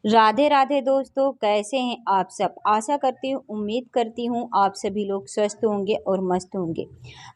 राधे राधे दोस्तों, कैसे हैं आप सब। आशा करती हूँ, उम्मीद करती हूँ आप सभी लोग स्वस्थ होंगे और मस्त होंगे।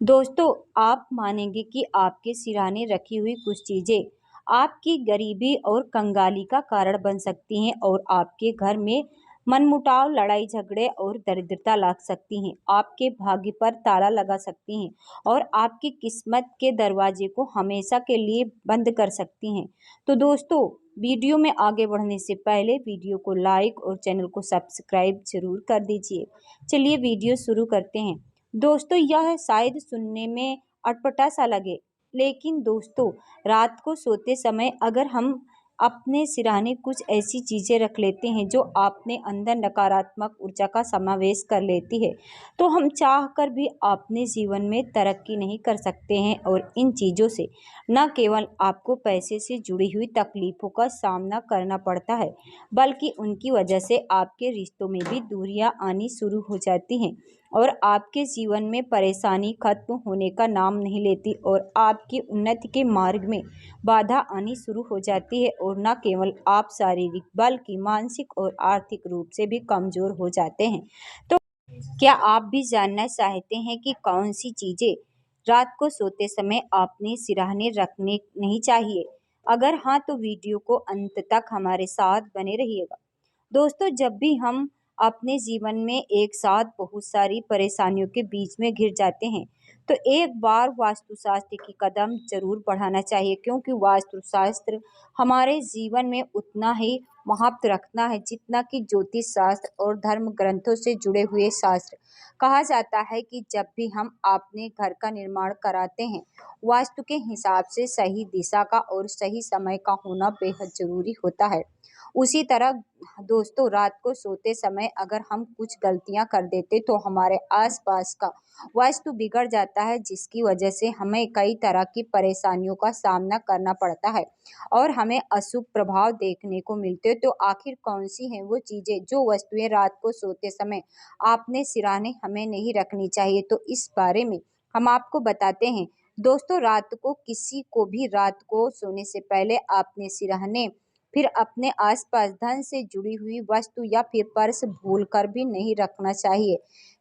दोस्तों, आप मानेंगे कि आपके सिरहाने रखी हुई कुछ चीज़ें आपकी गरीबी और कंगाली का कारण बन सकती हैं और आपके घर में मनमुटाव, लड़ाई झगड़े और दरिद्रता ला सकती हैं। आपके भाग्य पर ताला लगा सकती हैं और आपकी किस्मत के दरवाजे को हमेशा के लिए बंद कर सकती हैं। तो दोस्तों, वीडियो में आगे बढ़ने से पहले वीडियो को लाइक और चैनल को सब्सक्राइब जरूर कर दीजिए। चलिए वीडियो शुरू करते हैं। दोस्तों, यह शायद सुनने में अटपटा सा लगे, लेकिन दोस्तों, रात को सोते समय अगर हम अपने सिरहाने कुछ ऐसी चीज़ें रख लेते हैं जो अपने अंदर नकारात्मक ऊर्जा का समावेश कर लेती है, तो हम चाह कर भी अपने जीवन में तरक्की नहीं कर सकते हैं। और इन चीज़ों से न केवल आपको पैसे से जुड़ी हुई तकलीफ़ों का सामना करना पड़ता है, बल्कि उनकी वजह से आपके रिश्तों में भी दूरियां आनी शुरू हो जाती हैं और आपके जीवन में परेशानी खत्म होने का नाम नहीं लेती और आपकी उन्नति के मार्ग में बाधा आनी शुरू हो जाती है। और न केवल आप शारीरिक बल्कि मानसिक और आर्थिक रूप से भी कमज़ोर हो जाते हैं। तो क्या आप भी जानना चाहते हैं कि कौन सी चीज़ें रात को सोते समय आपने सिरहाने रखने नहीं चाहिए? अगर हाँ, तो वीडियो को अंत तक हमारे साथ बने रहिएगा। दोस्तों, जब भी हम अपने जीवन में एक साथ बहुत सारी परेशानियों के बीच में घिर जाते हैं, तो एक बार वास्तुशास्त्र की कदम जरूर बढ़ाना चाहिए, क्योंकि वास्तुशास्त्र हमारे जीवन में उतना ही महत्व रखता है जितना कि ज्योतिष शास्त्र और धर्म ग्रंथों से जुड़े हुए शास्त्र। कहा जाता है कि जब भी हम अपने घर का निर्माण कराते हैं, वास्तु के हिसाब से सही दिशा का और सही समय का होना बेहद जरूरी होता है। उसी तरह दोस्तों, रात को सोते समय अगर हम कुछ गलतियां कर देते तो हमारे आसपास का वास्तु बिगड़ जाता है, जिसकी वजह से हमें कई तरह की परेशानियों का सामना करना पड़ता है और हमें अशुभ प्रभाव देखने को मिलते। तो आखिर कौन सी हैं वो चीज़ें, जो वस्तुएं रात को सोते समय आपने सिरहाने हमें नहीं रखनी चाहिए? तो इस बारे में हम आपको बताते हैं। दोस्तों, रात को किसी को भी रात को सोने से पहले आपने सिरहाने फिर अपने आसपास धन से जुड़ी हुई वस्तु या फिर पर्स भूलकर भी नहीं रखना चाहिए,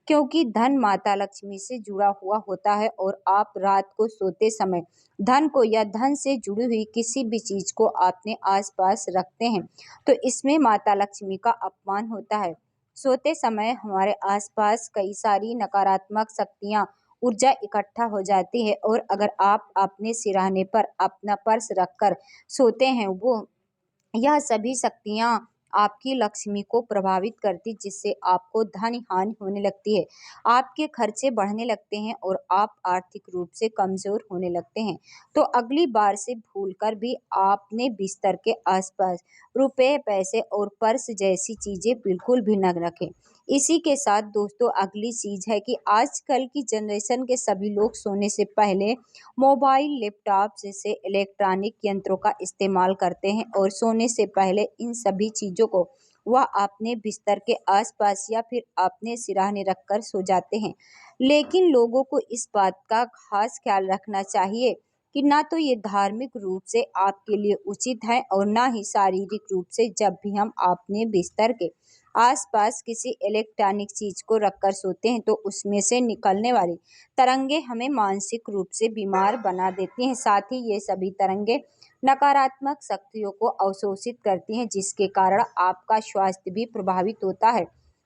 क्योंकि धन माता लक्ष्मी से जुड़ा हुआ होता है और आप रात को सोते समय धन को या धन से जुड़ी हुई किसी भी चीज को अपने आसपास रखते हैं, तो इसमें माता लक्ष्मी का अपमान होता है। सोते समय हमारे आसपास कई सारी नकारात्मक शक्तियां, ऊर्जा इकट्ठा हो जाती है और अगर आप अपने सिरहाने पर अपना पर्स रखकर सोते हैं, वो यह सभी शक्तियाँ आपकी लक्ष्मी को प्रभावित करती, जिससे आपको धन हानि होने लगती है, आपके खर्चे बढ़ने लगते हैं और आप आर्थिक रूप से कमज़ोर होने लगते हैं। तो अगली बार से भूलकर भी आपने बिस्तर के आसपास रुपए, पैसे और पर्स जैसी चीज़ें बिल्कुल भी न रखें। इसी के साथ दोस्तों, अगली चीज़ है कि आजकल की जनरेशन के सभी लोग सोने से पहले मोबाइल, लैपटॉप जैसे इलेक्ट्रॉनिक यंत्रों का इस्तेमाल करते हैं और सोने से पहले इन सभी चीज़ों को वह अपने बिस्तर के आसपास या फिर अपने सिरहाने रखकर सो जाते हैं। लेकिन लोगों को इस बात का खास ख्याल रखना चाहिए कि ना तो ये धार्मिक रूप से आपके लिए उचित है और ना ही शारीरिक रूप से। जब भी हम अपने बिस्तर के आसपास किसी इलेक्ट्रॉनिक चीज को रखकर सोते हैं, तो उसमें से निकलने वाली तरंगे हमें मानसिक रूप से बीमार बना देती हैं। साथ ही ये सभी तरंगे नकारात्मक शक्तियों को अवशोषित करती हैं, जिसके कारण आपका स्वास्थ्य भी प्रभावित होता है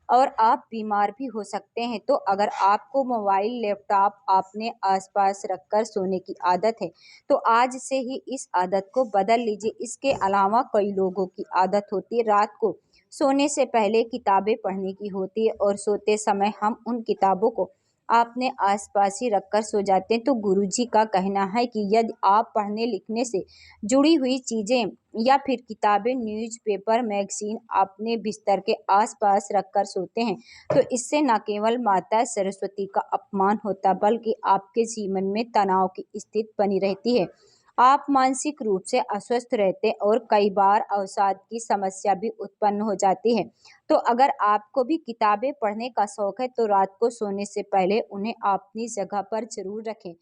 और आप बीमार भी हो सकते हैं। तो अगर आपको मोबाइल, लैपटॉप अपने आसपास रखकर सोने की आदत है, तो आज से ही इस आदत को बदल लीजिए। इसके अलावा कई लोगों की आदत होती है रात को सोने से पहले किताबें पढ़ने की होती है और सोते समय हम उन किताबों को अपने आसपास ही रखकर सो जाते हैं। तो गुरुजी का कहना है कि यदि आप पढ़ने लिखने से जुड़ी हुई चीज़ें या फिर किताबें, न्यूज़पेपर, मैगजीन अपने बिस्तर के आसपास रखकर सोते हैं, तो इससे न केवल माता सरस्वती का अपमान होता, बल्कि आपके जीवन में तनाव की स्थिति बनी रहती है। आप मानसिक रूप से अस्वस्थ रहते और कई बार अवसाद की समस्या भी उत्पन्न हो जाती है। तो अगर आपको भी किताबें पढ़ने का शौक है, तो रात को सोने से पहले उन्हें अपनी जगह पर जरूर रखें,